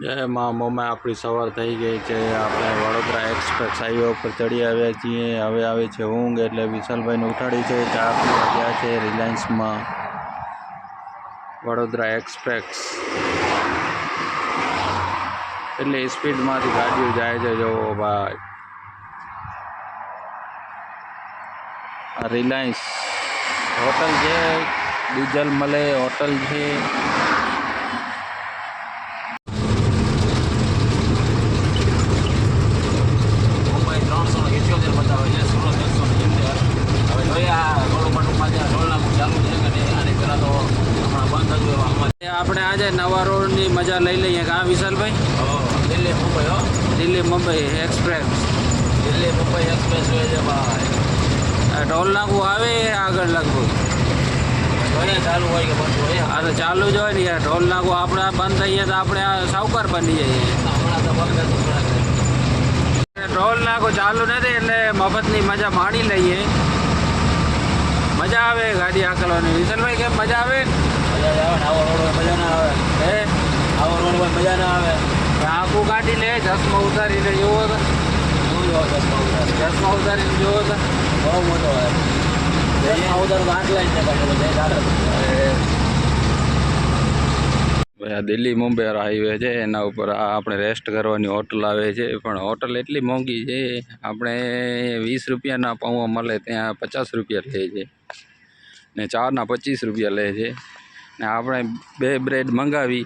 જય મા મોમાં આપણી સવાર થઈ ગઈ છે। આપણે વડોદરા એક્સપ્રેસ હાઈવે ઉપર ચડી આવ્યા છીએ। હવે આવે છે ઊંઘ, એટલે વિશાલભાઈને ઉઠાડી છે। ચા પીવા ગયા છે રિલાયન્સમાં। વડોદરા એક્સપ્રેસ એટલે સ્પીડમાંથી ગાડીઓ જાય છે। જો ભાઈ આ રિલાયન્સ હોટલ છે, ડીઝલ મળે હોટલ છે। આપણે આજે નવા રોડની મજા લઈ લઈએ કા વિશાલભાઈ? દિલ્હી મુંબઈ હો, Delhi Mumbai express, Delhi Mumbai express way છે ભાઈ। ટોલ નાકું આવે આગળ લગભગ ચાલુ હોય કે બંધ હોય? આ તો ચાલુ જ હોય ને યાર। ટોલ નાકું આપણે બંધ થઈએ તો આપણે સાવકાર બની જઈએ। હમણાં તો બંધ ટોલ નાકું ચાલુ નથી એટલે મફતની મજા માણી લઈએ। મજા આવે ગાડી હાંકલવાની। વિશાલભાઈ કેમ મજા આવે? મજા આવે ને, આવો રોડ હોય મજા ના આવે। હે આવો રોડ હોય મજા ના આવે। આખું કાઢી લે, ચશ્મા ઉતારીને જોવો તો, શું જોવો ચશ્મા ઉતારીને જોવો તો બહુ મોટો હોય। ચશ્મા ઉતાર તો આંખ લાઈન આ દિલ્હી મુંબઈ હાઈવે છે, એના ઉપર આપણે રેસ્ટ કરવાની હોટલ આવે છે। પણ હોટલ એટલી મોંઘી છે, આપણે 20 રૂપિયાના પૌવા મળે ત્યાં 50 રૂપિયા લે છે ને ચાના 25 રૂપિયા લે છે ને આપણે 2 બ્રેડ મંગાવી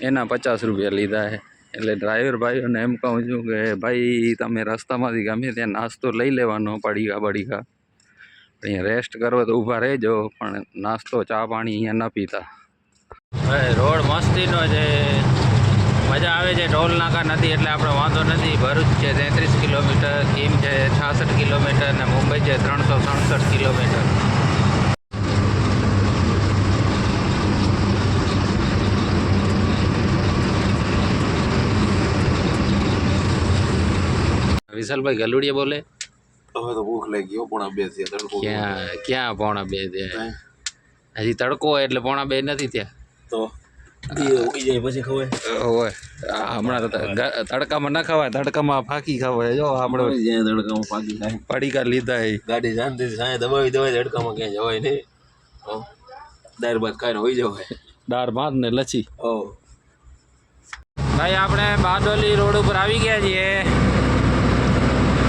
એના 50 રૂપિયા લીધા છે। એટલે ડ્રાઈવર ભાઈઓને એમ કહું છું કે ભાઈ તમે રસ્તામાંથી ગમે ત્યાં નાસ્તો લઈ લેવાનો, પડીકા અહીંયા રેસ્ટ કરો તો ઊભા રહેજો, પણ નાસ્તો ચા પાણી અહીંયા ન પીતા। ભાઈ રોડ મસ્તીનો છે, મજા આવે છે। ટોલ નાકા નથી એટલે આપણે વાંધો નથી। ભરૂચ છે 33 કિલોમીટર, કીમ છે 66 કિલોમીટર ને મુંબઈ છે 367 કિલોમીટર। વિશાલભાઈ ગલુડિયા બોલે? હવે તો ભૂખ લાગી ગયો, 1:30 થયા। ક્યાં 1:30 થયા? હજી તડકો હોય એટલે 1:30 નથી થયા તો ઉગી જાય પછી ખવાય હોય। હમણાં તો તડકામાં ના ખવાય, તડકામાં ફાંકી ખવાય। જો આપણે તડકામાં ફાકી થાય, પડીકા લીધા એ ગાડી શાંતિથી સાંય દબાવી તડકામાં ક્યાંય જવાય નહીં। દાળ ભાત ખાઈને હોઈ જવાય। દાળ ભાત ને લચ્છી। ઓ ભાઈ આપણે બારડોલી રોડ ઉપર આવી ગયા છીએ।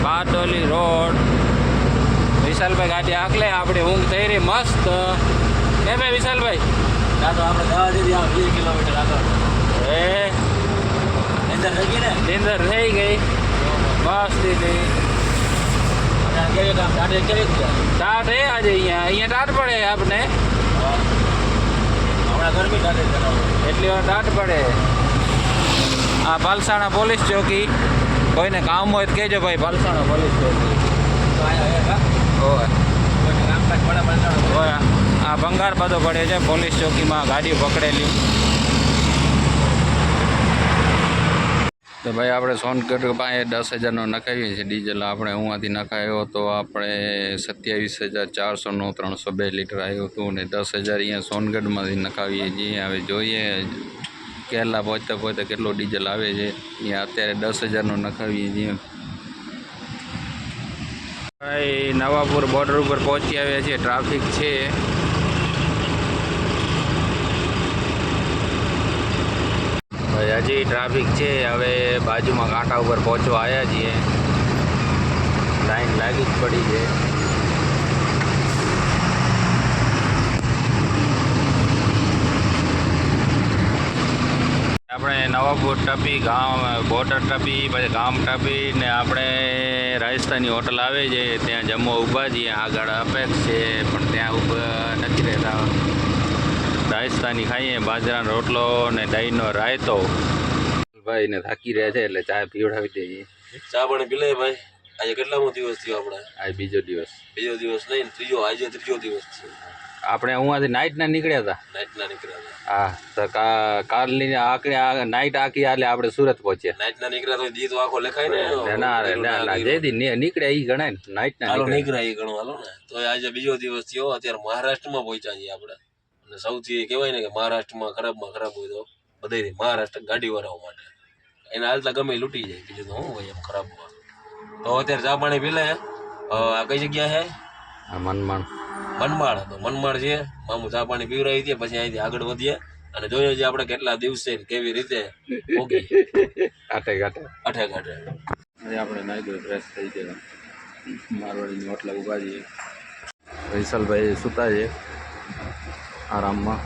બારડોલી રોડ, વિશાલભાઈ ગાડી આંકલે, આપણી ઊંઘ થઈ રહી મસ્ત। કેમ ભાઈ વિશાલભાઈ? ત્યાં તો આપણે જવા દીધી 20 કિલોમીટર આગળ અંદર થઈ ગઈ ને, નીંદર થઈ ગઈ મસ્તીની। કેવી કામ દાડે કેવી ટાટ હે આજે અહીંયા ટાટ પડે આપણે, હમણાં ગરમી દાડે એટલી વાર ટાટ પડે। આ પલસાણા પોલીસ ચોકી, કોઈને કામ હોય તો કહેજો ભાઈ, પલસાણા પોલીસ ચોકી હોય। આ ભંગાર બધો પડે છે પોલીસ ચોકીમાં, ગાડીઓ પકડેલી। તો ભાઈ આપણે સોનગઢ પાસે 10,000નો નખાવીએ છીએ ડીઝલ। આપણે હુંથી નખાયો તો આપણે 27,400નું 302 લીટર આવ્યું હતું ને 10,000 અહીંયા સોનગઢમાંથી નખાવીએ છીએ। હવે જોઈએ કેરલા પહોંચતા કેટલો ડીઝલ આવે છે। અહીંયા અત્યારે 10,000નો નખાવીએ છીએ। ભાઈ નવાપુર બોર્ડર ઉપર પહોંચી આવ્યા છીએ, ટ્રાફિક છે। ભાઈ હજી ટ્રાફિક છે। હવે બાજુમાં કાંઠા ઉપર પહોંચવા આવ્યા છીએ, લાઈન લાગી જ પડી છે। આપણે નવાપુર ટપી, ગામ બોર્ડર ટપી, પછી ગામ ટપી ને આપણે રાજસ્થાની હોટલ આવે છે ત્યાં જમવા ઊભા છીએ। આગળ અપેક્ષ છે પણ ત્યાં ઊભા નથી રહેતા। રાજસ્થાની ખાઈએ, બાજરાનો રોટલો ને દહીંનો રાયતો। ભાઈ ને થાકી રહ્યા છે એટલે ચા પીવડાવી દઈએ। ચા પાણી પી લે ભાઈ। આજે કેટલામો દિવસ થયો આપણે? આજે બીજો દિવસ નહીં, ત્રીજો, આજે ત્રીજો દિવસ છે। આપણે અહીંયાથી નાઇટના નીકળ્યા હતા। નાઇટના નીકળ્યા હા, તો કાલની આખી નાઇટ આખી હાલે આપણે સુરત પહોંચ્યા। નાઇટના નીકળ્યા તો દી તો આખો લખાય ને। ના જેથી નીકળ્યા એ ગણાય ને, નાઇટના નીકળ્યા એ ગણું હાલો ને। તો આજે બીજો દિવસ થયો। અત્યારે મહારાષ્ટ્રમાં પહોંચ્યા છીએ આપણે, અને સૌથી કહેવાય ને કે મહારાષ્ટ્રમાં ખરાબમાં ખરાબ હોય તો બધે મહારાષ્ટ્ર ગાડીવાળાઓ માટે એને હાલતા ગમે એ લૂંટી જાય બીજું તો શું હોય એમ ખરાબ હોય. તો અત્યારે ચા પાણી પી લે. આ કઈ જગ્યા છે? આ મનમાણ મનમાળ. તો મનમાળ છે મામું ચા પાણી પીવડાવી દે પછી અહીંથી આગળ વધીએ અને જોઈએ છે આપણે કેટલા દિવસે કેવી રીતે ભોગી કાંઠે કાંઠે આઠે કાંઠે. હવે આપણે નાહી ધોઈ ફ્રેશ થઈ ગયા. મારવાડીની હોટલે ઊભા છીએ. વૈશાલભાઈ સૂતા છે આરામમાં.